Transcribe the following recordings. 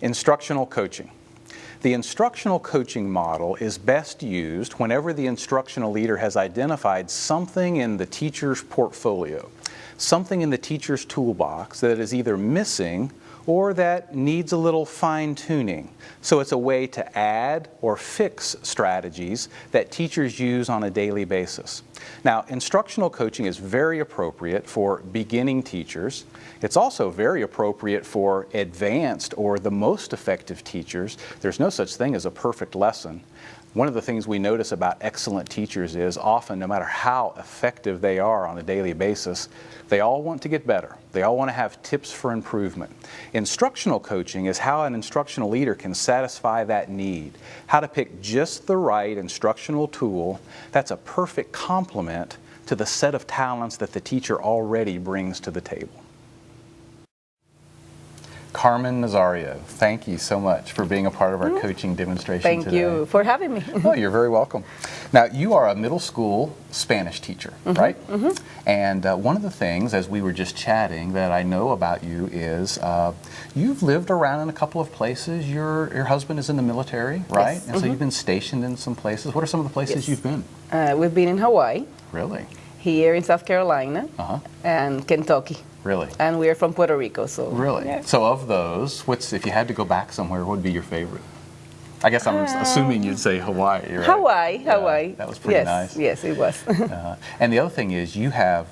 Instructional coaching. The instructional coaching model is best used whenever the instructional leader has identified something in the teacher's portfolio, something in the teacher's toolbox that is either missing or that needs a little fine-tuning. So it's a way to add or fix strategies that teachers use on a daily basis. Now, instructional coaching is very appropriate for beginning teachers. It's also very appropriate for advanced or the most effective teachers. There's no such thing as a perfect lesson. One of the things we notice about excellent teachers is often, no matter how effective they are on a daily basis, they all want to get better. They all want to have tips for improvement. Instructional coaching is how an instructional leader can satisfy that need, how to pick just the right instructional tool that's a perfect complement to the set of talents that the teacher already brings to the table. Carmen Nazario, thank you so much for being a part of our coaching demonstration today. Thank you for having me. Oh, you're very welcome. Now, you are a middle school Spanish teacher, right? And one of the things, as we were just chatting, that I know about you is you've lived around in a couple of places. Your husband is in the military, right? Yes. And so you've been stationed in some places. What are some of the places you've been? We've been in Hawaii. Really? Here in South Carolina and Kentucky. Really? And we're from Puerto Rico, so. Really? Yeah. So of those, if you had to go back somewhere, what would be your favorite? I guess I'm assuming you'd say Hawaii, right? Hawaii. Yeah, that was pretty nice. Yes, it was. And the other thing is you have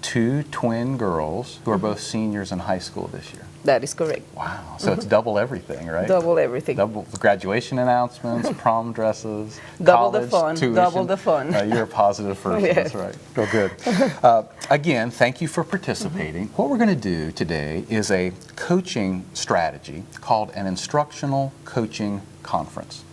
two twin girls who are both seniors in high school this year. That is correct. Wow. So it's double everything, right? Double everything. Double the graduation announcements, prom dresses, double college the fun. tuition. Double the fun. You're a positive person. Yeah. That's right. Oh, good. Again, thank you for participating. What we're going to do today is a coaching strategy called an instructional coaching conference.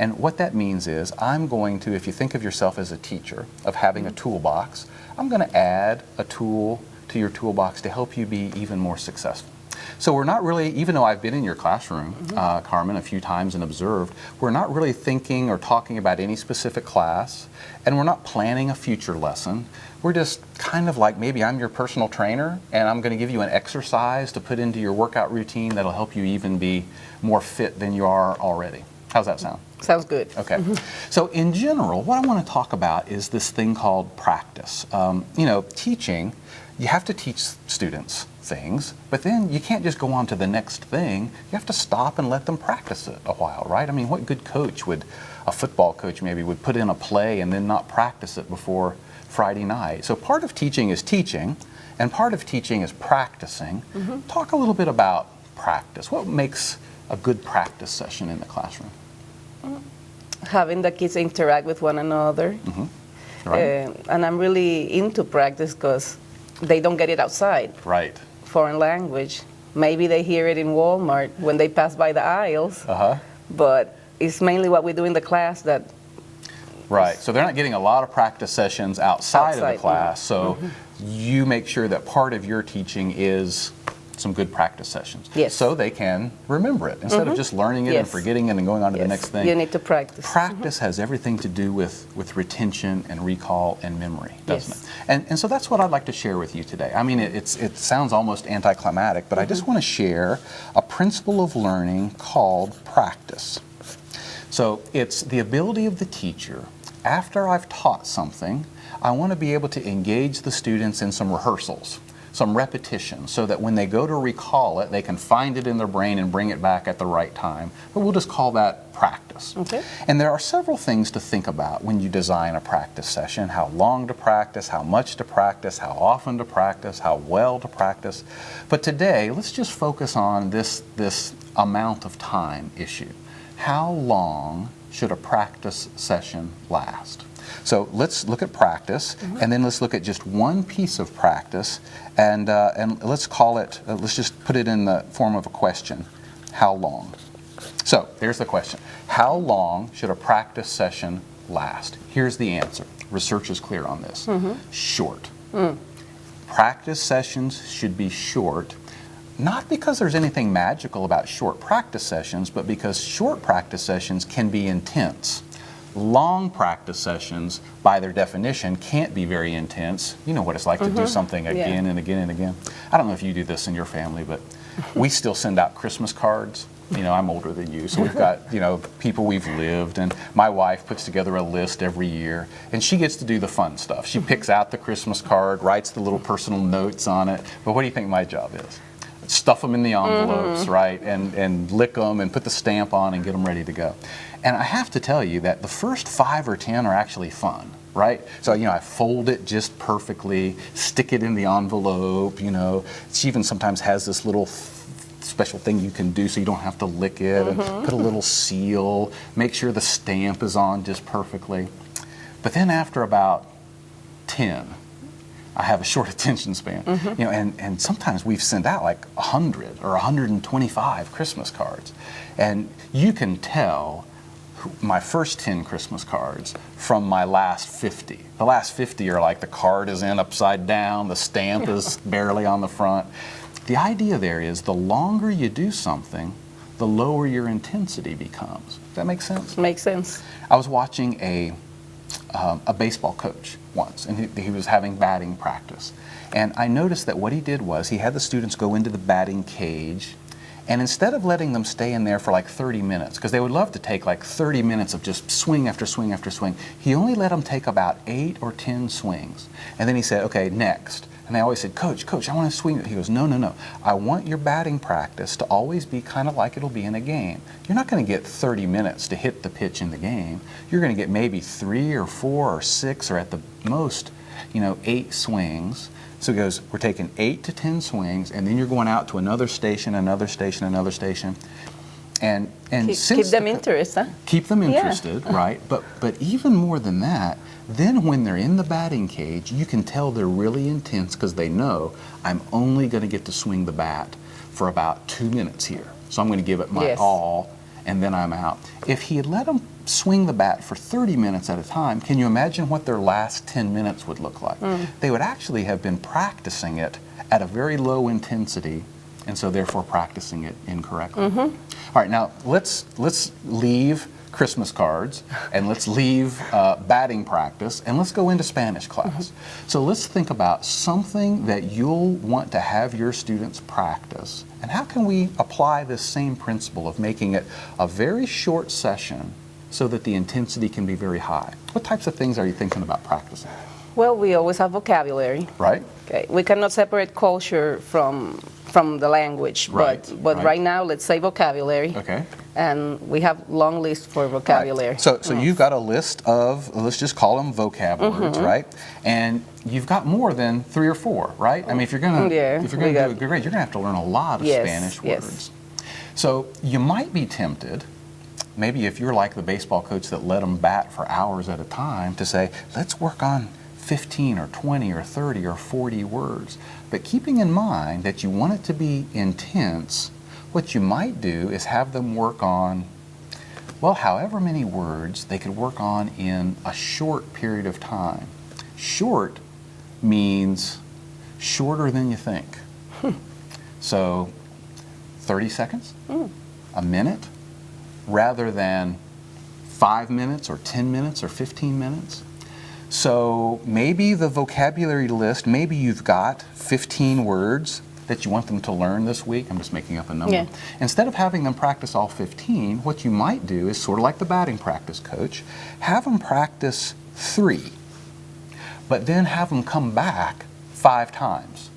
And what that means is I'm going to, if you think of yourself as a teacher, of having a toolbox, I'm going to add a tool to your toolbox to help you be even more successful. So we're not really, even though I've been in your classroom, Carmen, a few times and observed, we're not really thinking or talking about any specific class, and we're not planning a future lesson. We're just kind of like, maybe I'm your personal trainer, and I'm going to give you an exercise to put into your workout routine that'll help you even be more fit than you are already. How's that sound? Sounds good. Okay. So in general, what I want to talk about is this thing called practice. You know, teaching, you have to teach students things, but then you can't just go on to the next thing. You have to stop and let them practice it a while, right? I mean, what good coach would, a football coach maybe, would put in a play and then not practice it before Friday night? So part of teaching is teaching, and part of teaching is practicing. Talk a little bit about practice. What makes a good practice session in the classroom? Having the kids interact with one another. Right. And I'm really into practice because they don't get it outside. Right. Foreign language. Maybe they hear it in Walmart when they pass by the aisles. But it's mainly what we do in the class that. Right. So they're not getting a lot of practice sessions outside of the class. So you make sure that part of your teaching is some good practice sessions. Yes. So they can remember it instead of just learning it and forgetting it and going on to the next thing. You need to practice. Practice has everything to do with retention and recall and memory, doesn't it? And so that's what I'd like to share with you today. I mean, it sounds almost anticlimactic, but I just want to share a principle of learning called practice. So it's the ability of the teacher, after I've taught something, I want to be able to engage the students in some rehearsals, some repetition, so that when they go to recall it, they can find it in their brain and bring it back at the right time. But we'll just call that practice. Okay. And there are several things to think about when you design a practice session: how long to practice, how much to practice, how often to practice, how well to practice. But today, let's just focus on this amount of time issue. How long should a practice session last? So let's look at practice, and then let's look at just one piece of practice, and let's call it, let's just put it in the form of a question: how long? So here's the question: how long should a practice session last? Here's the answer. Research is clear on this. Short. Practice sessions should be short, not because there's anything magical about short practice sessions, but because short practice sessions can be intense. Long practice sessions, by their definition, can't be very intense. You know what it's like to do something again and again and again. I don't know if you do this in your family, but We still send out Christmas cards. You know, I'm older than you, so we've got, you know, people we've lived, and my wife puts together a list every year, and she gets to do the fun stuff. She picks out the Christmas card, writes the little personal notes on it, but what do you think my job is? Stuff them in the envelopes, right, and lick them and put the stamp on and get them ready to go. And I have to tell you that the first 5 or 10 are actually fun, right? So, you know, I fold it just perfectly, stick it in the envelope, you know. She even sometimes has this little special thing you can do so you don't have to lick it, and put a little seal, make sure the stamp is on just perfectly. But then after about 10, I have a short attention span, you know, and sometimes we've sent out like 100 or 125 Christmas cards, and you can tell my first 10 Christmas cards from my last 50. The last 50 are like the card is in upside down, the stamp is barely on the front. The idea there is the longer you do something, the lower your intensity becomes. Does that make sense? Makes sense. I was watching a baseball coach once, and he was having batting practice. And I noticed that what he did was he had the students go into the batting cage, and instead of letting them stay in there for like 30 minutes, because they would love to take like 30 minutes of just swing after swing after swing, he only let them take about 8 or 10 swings. And then he said, okay, next. And they always said, Coach, I want to swing. He goes, no. I want your batting practice to always be kind of like it'll be in a game. You're not going to get 30 minutes to hit the pitch in the game. You're going to get maybe 3 or 4 or 6 or at the most, you know, 8 swings. So he goes, we're taking 8 to 10 swings, and then you're going out to another station, another station, another station. And keep them interested. Huh? Keep them interested, right? But even more than that, then when they're in the batting cage, you can tell they're really intense because they know I'm only going to get to swing the bat for about 2 minutes here. So I'm going to give it my all, and then I'm out. If he had let them swing the bat for 30 minutes at a time, can you imagine what their last 10 minutes would look like? They would actually have been practicing it at a very low intensity, and so therefore practicing it incorrectly. All right, now let's leave Christmas cards, and let's leave batting practice, and let's go into Spanish class. So let's think about something that you'll want to have your students practice, and how can we apply this same principle of making it a very short session so that the intensity can be very high? What types of things are you thinking about practicing? Well, we always have vocabulary. Right. Okay. We cannot separate culture from the language, but right now let's say vocabulary. Okay. And we have long list for vocabulary. Right. So you've got a list of, let's just call them vocab words, right? And you've got more than 3 or 4, right? I mean, if you're gonna do a good grade, you're gonna have to learn a lot of Spanish words. So you might be tempted, maybe if you're like the baseball coach that let them bat for hours at a time, to say, let's work on 15 or 20 or 30 or 40 words. But keeping in mind that you want it to be intense, what you might do is have them work on, well, however many words they could work on in a short period of time. Short means shorter than you think. So 30 seconds, a minute, rather than 5 minutes or 10 minutes or 15 minutes. So maybe the vocabulary list, maybe you've got 15 words that you want them to learn this week. I'm just making up a number. Instead of having them practice all 15, what you might do is sort of like the batting practice coach, have them practice 3, but then have them come back 5 times.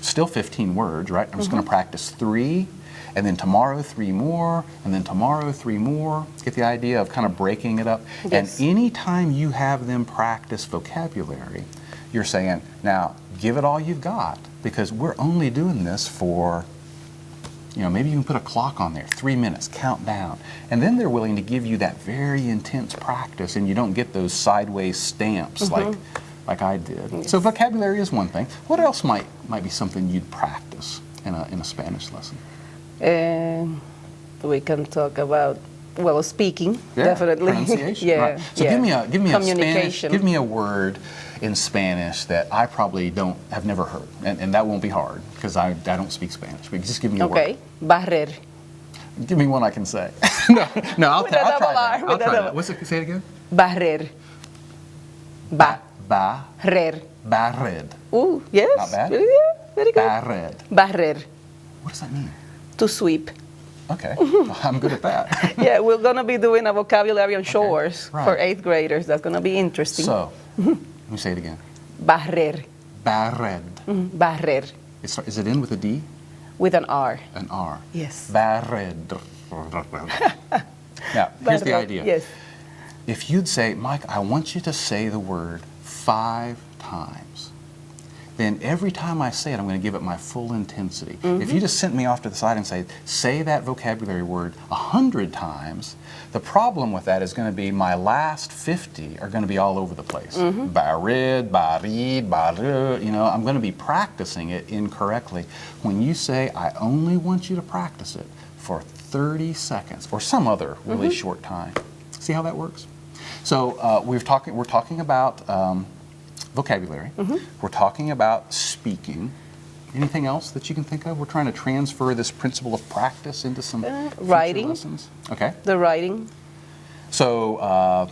Still 15 words, right? I'm just going to practice 3, and then tomorrow 3 more, and then tomorrow 3 more. Get the idea of kind of breaking it up. And anytime you have them practice vocabulary, you're saying, now give it all you've got, because we're only doing this for, you know, maybe you can put a clock on there, 3 minutes, count down. And then they're willing to give you that very intense practice, and you don't get those sideways stamps like I did. So vocabulary is one thing. What else might be something you'd practice in a Spanish lesson? We can talk about, well, speaking, definitely. Pronunciation. Right. So give me a Spanish, give me a word in Spanish that I probably have never heard, and that won't be hard because I don't speak Spanish. But just give me a word. Okay, barrer. Give me one I can say. no, I'll try that. I'll try that. What's it? Say it again. Barrer. Barred. Ooh, yes. Not bad. Very good. Barred. Barrer. What does that mean? To sweep. Okay, I'm good at that. Yeah, we're going to be doing a vocabulary on shores right. for 8th graders. That's going to be interesting. So, let me say it again. Barrer. Barred. Barrer. Is it in with a D? With an R. An R. Yes. Barred. Now, here's the idea. Yes. If you'd say, Mike, I want you to say the word 5 times, then every time I say it, I'm going to give it my full intensity. If you just sent me off to the side and say that vocabulary word 100 times, the problem with that is going to be my last 50 are going to be all over the place. Barid, barid, baru, you know, I'm going to be practicing it incorrectly. When you say, I only want you to practice it for 30 seconds or some other really short time. See how that works? So we're talking about vocabulary. We're talking about speaking. Anything else that you can think of? We're trying to transfer this principle of practice into some writing lessons. Okay. The writing. So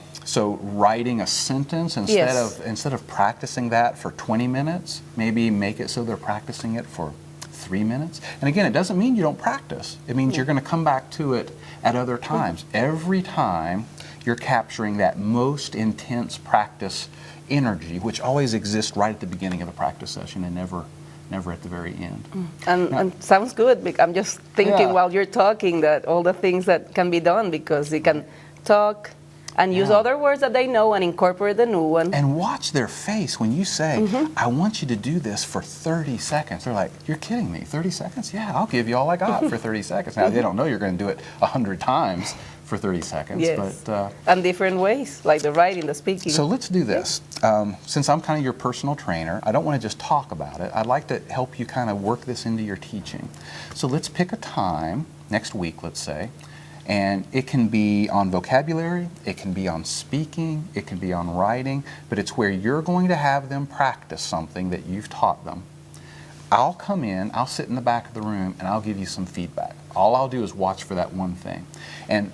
writing a sentence instead of practicing that for 20 minutes, maybe make it so they're practicing it for 3 minutes. And again, it doesn't mean you don't practice. It means you're going to come back to it at other times. Every time you're capturing that most intense practice energy, which always exists right at the beginning of a practice session and never at the very end. And sounds good. I'm just thinking while you're talking that all the things that can be done, because they can talk and use other words that they know and incorporate the new one. And watch their face when you say, I want you to do this for 30 seconds. They're like, you're kidding me, 30 seconds? Yeah, I'll give you all I got for 30 seconds. Now, they don't know you're going to do it 100 times for 30 seconds. Yes. But, and different ways, like the writing, the speaking. So let's do this. Since I'm kind of your personal trainer, I don't want to just talk about it. I'd like to help you kind of work this into your teaching. So let's pick a time, next week, let's say, and it can be on vocabulary, it can be on speaking, it can be on writing, but it's where you're going to have them practice something that you've taught them. I'll come in, I'll sit in the back of the room, and I'll give you some feedback. All I'll do is watch for that one thing. And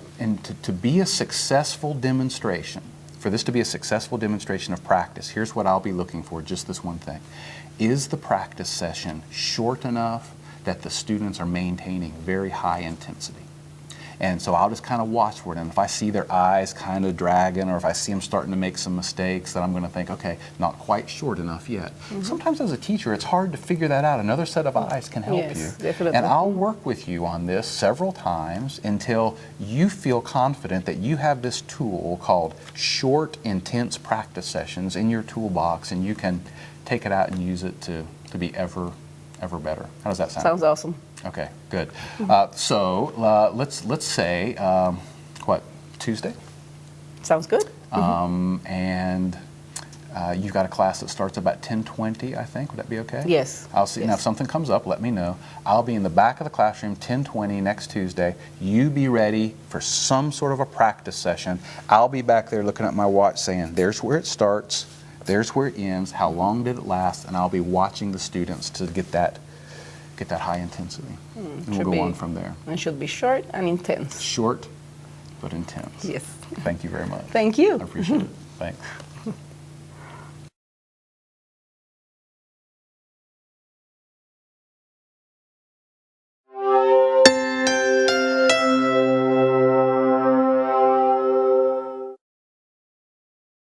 to be a successful demonstration, for this to be a successful demonstration of practice, here's what I'll be looking for, just this one thing. Is the practice session short enough that the students are maintaining very high intensity? And so I'll just kind of watch for it. And if I see their eyes kind of dragging, or if I see them starting to make some mistakes, then I'm going to think, okay, not quite short enough yet. Sometimes as a teacher, it's hard to figure that out. Another set of eyes can help you. Definitely. And I'll work with you on this several times until you feel confident that you have this tool called short, intense practice sessions in your toolbox, and you can take it out and use it to be ever better. How does that sound? Sounds awesome. Okay, good. So let's say, Tuesday? Sounds good. And you've got a class that starts about 10:20, I think. Would that be okay? Yes. I'll see. Yes. Now, if something comes up, let me know. I'll be in the back of the classroom 10:20 next Tuesday. You be ready for some sort of a practice session. I'll be back there looking at my watch saying, there's where it starts, there's where it ends, how long did it last, and I'll be watching the students to get that high intensity. And we'll go on from there. It should be short and intense. Short, but intense. Yes. Thank you very much. Thank you. I appreciate it. Thanks.